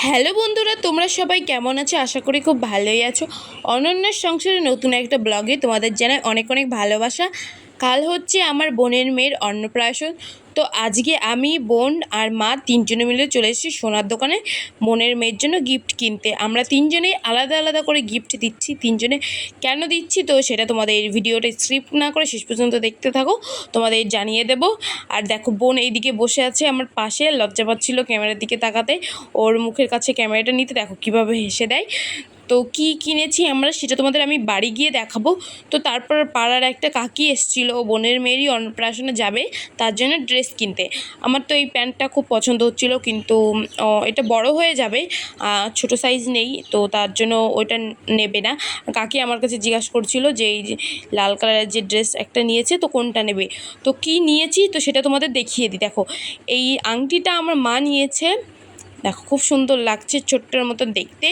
Hello বন্ধুরা, তোমরা সবাই কেমন আছো? আশা করি খুব ভালোই আছো। অনন্যার সংসারে নতুন একটা ব্লগে তোমাদের জানাই অনেক অনেক ভালোবাসা। কাল হচ্ছে আমার বোনের মেয়ের অন্নপ্রাশন। তো আজকে আমি, বোন আর মা তিনজনে মিলে চলে এসেছি সোনার দোকানে বোনের মেয়ের জন্য গিফট কিনতে। আমরা তিনজনেই আলাদা আলাদা করে গিফট দিচ্ছি। তিনজনে কেন দিচ্ছি তো সেটা তোমাদের এই ভিডিওটা স্ক্রিপ্ট না করে শেষ পর্যন্ত দেখতে থাকো, তোমাদের জানিয়ে দেব। আর দেখো, বোন এইদিকে বসে আছে আমার পাশে, লজ্জা পাচ্ছিল ক্যামেরার দিকে তাকাতে, ওর মুখের কাছে ক্যামেরাটা নিতে। দেখো কীভাবে হেসে দেয়। তো কি কিনেছি আমরা সেটা তোমাদের আমি বাড়ি গিয়ে দেখাবো। তো তারপর পাড়ার একটা কাকি এসেছিল, বোনের মেয়েরই অন্নপ্রাশনে যাবে, তার জন্য ড্রেস কিনতে। আমার তো এই প্যান্টটা খুব পছন্দ হচ্ছিল, কিন্তু এটা বড় হয়ে যাবে, ছোট সাইজ নেই, তো তার জন্য ওইটা নেবে না। কাকি আমার কাছে জিজ্ঞাসা করছিল যে এই যে লাল কালারের যে ড্রেস একটা নিয়েছে, তো কোনটা নেবে। তো কি নিয়েছি তো সেটা তোমাদের দেখিয়ে দিই। দেখো, এই আংটিটা আমার মা নিয়েছে। দেখো খুব সুন্দর লাগছে, ছোট্টের মতো দেখতে।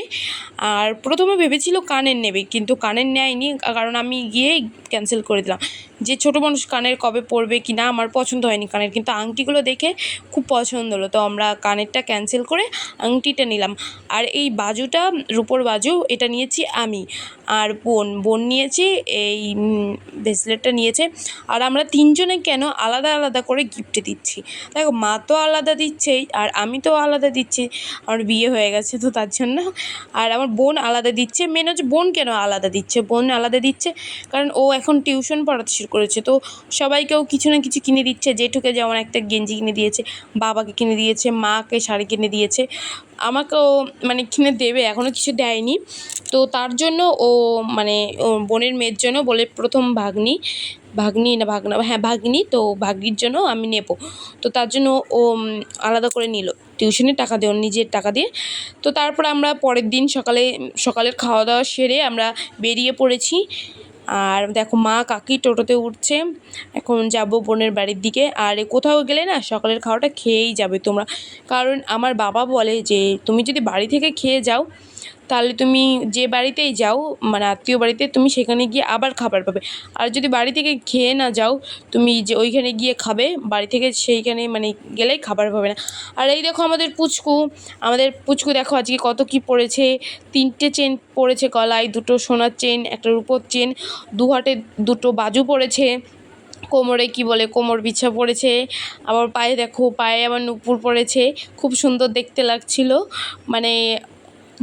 আর প্রথমে ভেবেছিল কানের নেবে, কিন্তু কানের নেয়নি, কারণ আমি গিয়ে ক্যান্সেল করে দিলাম। যে ছোটো মানুষ কানের কবে পরবে কি না, আমার পছন্দ হয়নি কানের, কিন্তু আংটিগুলো দেখে খুব পছন্দ হলো, তো আমরা কানেরটা ক্যান্সেল করে আংটিটা নিলাম। আর এই বাজুটা, রূপোর বাজু, এটা নিয়েছি আমি। আর বোন নিয়েছে এই ব্রেসলেটটা নিয়েছে। আর আমরা তিনজনে কেন আলাদা আলাদা করে গিফট দিচ্ছি। দেখো, মা তো আলাদা দিচ্ছেই, আর আমি তো আলাদা দিচ্ছি, আমার বিয়ে হয়ে গেছে তো তার জন্য। আর আমার বোন আলাদা দিচ্ছে। মেন হচ্ছে বোন কেন আলাদা দিচ্ছে, বোন আলাদা দিচ্ছে কারণ ও এখন টিউশন পড়াতে শুরু করেছে, তো সবাইকেও কিছু না কিছু কিনে দিচ্ছে। জেঠুকে যেমন একটা গেঞ্জি কিনে দিয়েছে, বাবাকে কিনে দিয়েছে, মাকে শাড়ি কিনে দিয়েছে, আমাকেও মানে কিনে দেবে, এখনও কিছু দেয়নি। তো তার জন্য ও মানে ও বোনের মেয়ের জন্য বলে, প্রথম ভাগ্নি না ভাগনা, হ্যাঁ ভাগ্নি, তো ভাগ্নির জন্য আমি নেব। তো তার জন্য ও আলাদা করে নিল টিউশনের টাকা দিয়ে, ওর নিজের টাকা দিয়ে। তো তারপর আমরা পরের দিন সকালের খাওয়া দাওয়া সেরে আমরা বেরিয়ে পড়েছি। আর দেখো, মা কাকি টোটোতে উঠছে, এখন যাব বোনের বাড়ির দিকে। আর কোথাও গেলে না সকালের খাওয়াটা খেয়েই যাবে তোমরা, কারণ আমার বাবা বলে যে তুমি যদি বাড়ি থেকে খেয়ে যাও, তাহলে তুমি যে বাড়িতেই যাও, মানে আত্মীয় বাড়িতে, তুমি সেখানে গিয়ে আবার খাবার পাবে। আর যদি বাড়ি থেকে খেয়ে না যাও, তুমি যে ওইখানে গিয়ে খাবে, বাড়ি থেকে সেইখানে মানে গেলেই খাবার পাবে না। আর এই দেখো আমাদের পুচকু দেখো আজকে কত কি পড়েছে। 3টে চেন পড়েছে গলায়, 2টো সোনার চেন, একটা রূপোর চেন, 2 হাতে 2টো বাজু পড়েছে, কোমরে কি বলে কোমর বিছা পড়েছে, আবার পায়ে দেখো, পায়ে আবার নুপুর পড়েছে। খুব সুন্দর দেখতে লাগছিল। মানে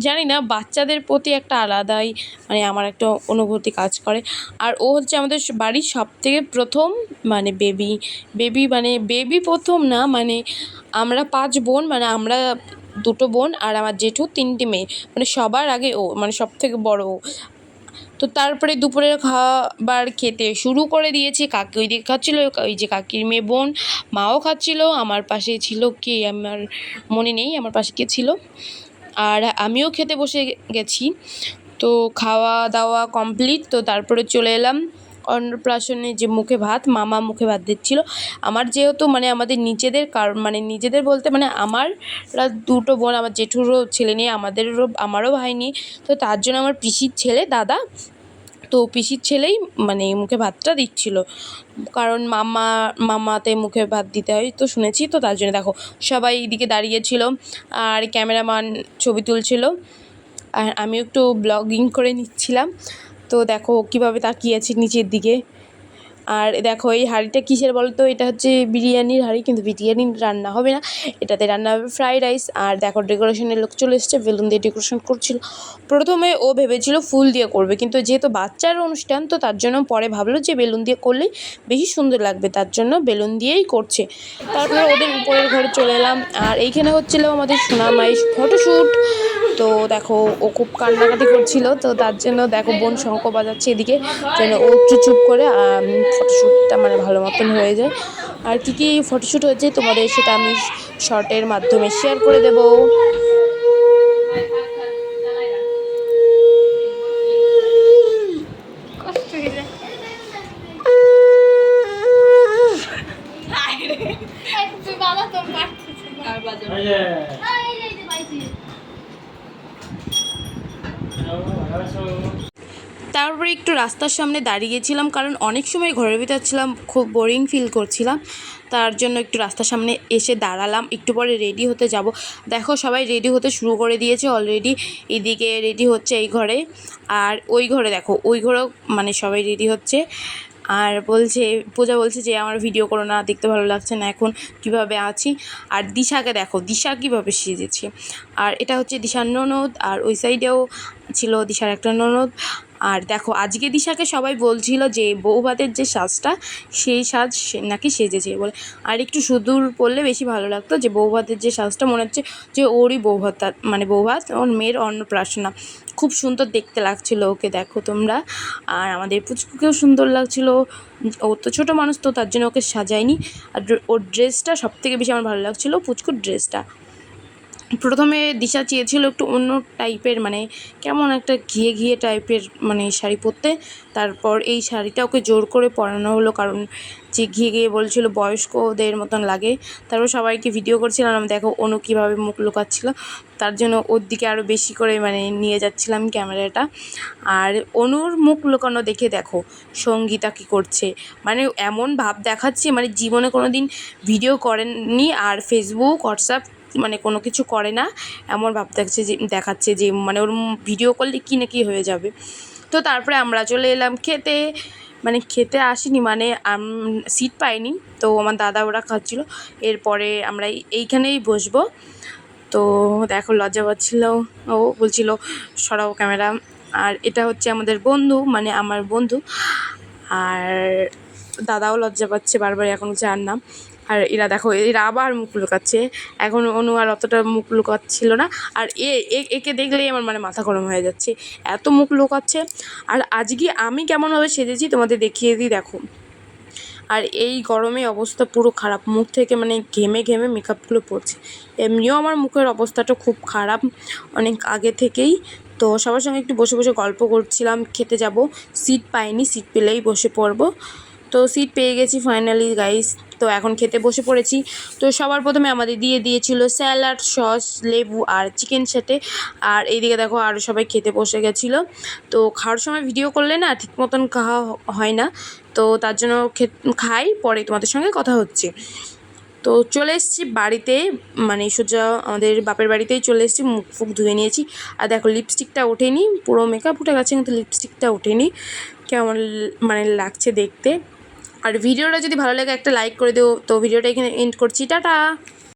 জানি না, বাচ্চাদের প্রতি একটা আলাদাই মানে আমার একটা অনুভূতি কাজ করে। আর ও হচ্ছে আমাদের বাড়ির সবথেকে প্রথম মানে বেবি প্রথম না, মানে আমরা 5 বোন, মানে আমরা 2টো বোন আর আমার জেঠু 3টে মেয়ে, মানে সবার আগে ও, মানে সবথেকে বড় ও। তো তারপরে দুপুরের খাবার খেতে শুরু করে দিয়েছি। কাকি ওই দিকে খাচ্ছিলো, ওই যে কাকির মেয়ে বোন, মাও খাচ্ছিলো। আমার পাশে ছিল কে, আমার মনে নেই আমার পাশে কে ছিল। আর আমিও খেতে বসে গেছি। তো খাওয়া দাওয়া কমপ্লিট, তো তারপরে চলে এলাম অন্নপ্রাশনে। যে মামা মুখে ভাত দিচ্ছিলো। আমার যেহেতু মানে আমাদের নিজেদের মানে নিজেদের বলতে মানে আমার 2টো বোন, আমার জেঠুরও ছেলে নেই, আমারও ভাই নেই, তো তার জন্য আমার পিসির ছেলে দাদা, তো পিসির ছেলেই মানে মুখে ভাতটা দিচ্ছিল, কারণ মামাতে মুখে ভাত দিতে হয় তো শুনেছি, তো তার জন্য দেখো সবাই এইদিকে দাঁড়িয়েছিল, আর ক্যামেরাম্যান ছবি তুলছিল, আর আমি একটু ব্লগিং করে নিচ্ছিলাম। তো দেখো কীভাবে তাকিয়েছি নিচের দিকে। আর দেখো এই হাঁড়িটা কিসের বলো তো, এটা হচ্ছে বিরিয়ানির হাঁড়ি, কিন্তু বিরিয়ানি রান্না হবে না, এটাতে রান্না হবে ফ্রাইড রাইস। আর দেখো ডেকোরেশনের লোক চলে এসেছে, বেলুন দিয়ে ডেকোরেশন করছিল। প্রথমে ও ভেবেছিল ফুল দিয়ে করবে, কিন্তু যেহেতু বাচ্চার অনুষ্ঠান, তো তার জন্য পরে ভাবলো যে বেলুন দিয়ে করলেই বেশি সুন্দর লাগবে, তার জন্য বেলুন দিয়েই করছে। তারপরে ওদের উপরের ঘরে চলে এলাম। আর এইখানে হচ্ছিল আমাদের সোনা মায়ের ফটোশ্যুট। তো দেখো ও খুব কান্নাকাটি করছিল, তো তার জন্য দেখো বোন শঙ্খ বাজাচ্ছে এদিকে, যেন ও একটু চুপ করে ফটোশ্যুটটা মানে ভালো মতন হয়ে যায়। আর কী ফটোশ্যুট হয়েছে তোমাদের সেটা আমি শর্টের মাধ্যমে শেয়ার করে দেবো। তারপরে একটু রাস্তার সামনে দাঁড়িয়েছিলাম, কারণ অনেক সময় ঘরের ভিতর ছিলাম, খুব বোরিং ফিল করছিলাম। তার জন্য একটু রাস্তার সামনে এসে দাঁড়ালাম। একটু পরে রেডি হতে যাব। দেখো সবাই রেডি হতে শুরু করে দিয়েছে অলরেডি। এদিকে রেডি হচ্ছে এই ঘরে, আর ওই ঘরে দেখো ওই ঘরেও মানে সবাই রেডি হচ্ছে। আর বলছে, পূজা বলছে যে আমার ভিডিও করো না, দেখতে ভালো লাগছে না এখন কীভাবে আছি। আর দিশাকে দেখো, দিশা কীভাবে সেজেছে। আর এটা হচ্ছে দিশার ননদ, আর ওই সাইডেও ছিল দিশার একটা ননদ। আর দেখো আজকে দিশাকে সবাই বলছিল যে বৌভাতের যে সাজটা, সেই সাজ নাকি সেজেছে বলে। আর একটু সুদূর পড়লে বেশি ভালো লাগতো, যে বৌভাতের যে সাজটা মনে হচ্ছে যে ওরই বৌভাত, মানে বৌভাত ওর মেয়ের অন্নপ্রাশনা। খুব সুন্দর দেখতে লাগছিল ওকে, দেখো তোমরা। আর আমাদের পুচকুকেও সুন্দর লাগছিল। ও তো ছোটো মানুষ, তো তার জন্য ওকে সাজায়নি। আর ওর ড্রেসটা সবথেকে বেশি আমার ভালো লাগছিলো, পুচকুর ড্রেসটা। প্রথমে দিশা চেয়েছিল একটু অন্য টাইপের, মানে কেমন একটা ঘিয়ে ঘিয়ে টাইপের মানে শাড়ি পরতে। তারপর এই শাড়িটা ওকে জোর করে পরানো হলো, কারণ যে ঘিয়ে ঘিয়ে বলছিল বয়স্কদের মতন লাগে। তারপর সবাইকে ভিডিও করছিলাম, দেখো অনু কীভাবে মুখ লুকাচ্ছিল, তার জন্য ওর দিকে আরও বেশি করে মানে নিয়ে যাচ্ছিলাম ক্যামেরাটা। আর অনুর মুখ লুকানো দেখে দেখো সঙ্গীতা কী করছে, মানে এমন ভাব দেখাচ্ছে মানে জীবনে কোনো দিন ভিডিও করেননি, আর ফেসবুক হোয়াটসঅ্যাপ মানে কোনো কিছু করে না, এমন ভাব দেখাচ্ছে যে মানে ওর ভিডিও করলে কী না কী হয়ে যাবে। তো তারপরে আমরা চলে এলাম খেতে, মানে খেতে আসিনি, মানে সিট পাইনি, তো আমার দাদা ওরা খাচ্ছিলো। এরপরে আমরা এইখানেই বসবো। তো দেখো লজ্জা পাচ্ছিল, ও বলছিল সরাও ক্যামেরা। আর এটা হচ্ছে আমাদের বন্ধু, মানে আমার বন্ধু। আর দাদাও লজ্জা পাচ্ছে বারবার, এখন হচ্ছে আর না। আর এরা দেখো এরা আবার মুখ লুকাচ্ছে, এখন অনু আর অতটা মুখ লুকাচ্ছিল না। আর একে দেখলেই আমার মানে মাথা গরম হয়ে যাচ্ছে, এত মুখ লুকাচ্ছে। আর আজকে আমি কেমনভাবে সেজেছি তোমাদের দেখিয়ে দিই, দেখো। আর এই গরমে অবস্থা পুরো খারাপ, মুখ থেকে মানে ঘেমে ঘেমে মেকআপগুলো পড়ছে। এমনিও আমার মুখের অবস্থাটা খুব খারাপ অনেক আগে থেকেই। তো সবার সঙ্গে একটু বসে বসে গল্প করছিলাম, খেতে যাব, সিট পাইনি, সিট পেলেই বসে পড়বো। তো সিট পেয়ে গেছি ফাইনালি গাইস। তো এখন খেতে বসে পড়েছি। তো সবার প্রথমে আমাদের দিয়েছিল স্যালাড, সস, লেবু আর চিকেন সাথে। আর এইদিকে দেখো আরও সবাই খেতে বসে গেছিলো। তো খাওয়ার সময় ভিডিও করলে না ঠিক মতন খাওয়া হয় না, তো তার জন্য খাই, পরে তোমাদের সঙ্গে কথা হচ্ছে। তো চলে এসেছি বাড়িতে, মানে সোজা আমাদের বাপের বাড়িতেই চলে এসেছি, মুখ ফুক ধুয়ে নিয়েছি। আর দেখো লিপস্টিকটা ওঠেনি, পুরো মেকআপ উঠে গেছে কিন্তু লিপস্টিকটা ওঠেনি, কেমন মানে লাগছে দেখতে। আর ভিডিওটা যদি ভালো লাগে একটা লাইক করে দিও। তো ভিডিওটা এখানে এন্ড করছি, টাটা।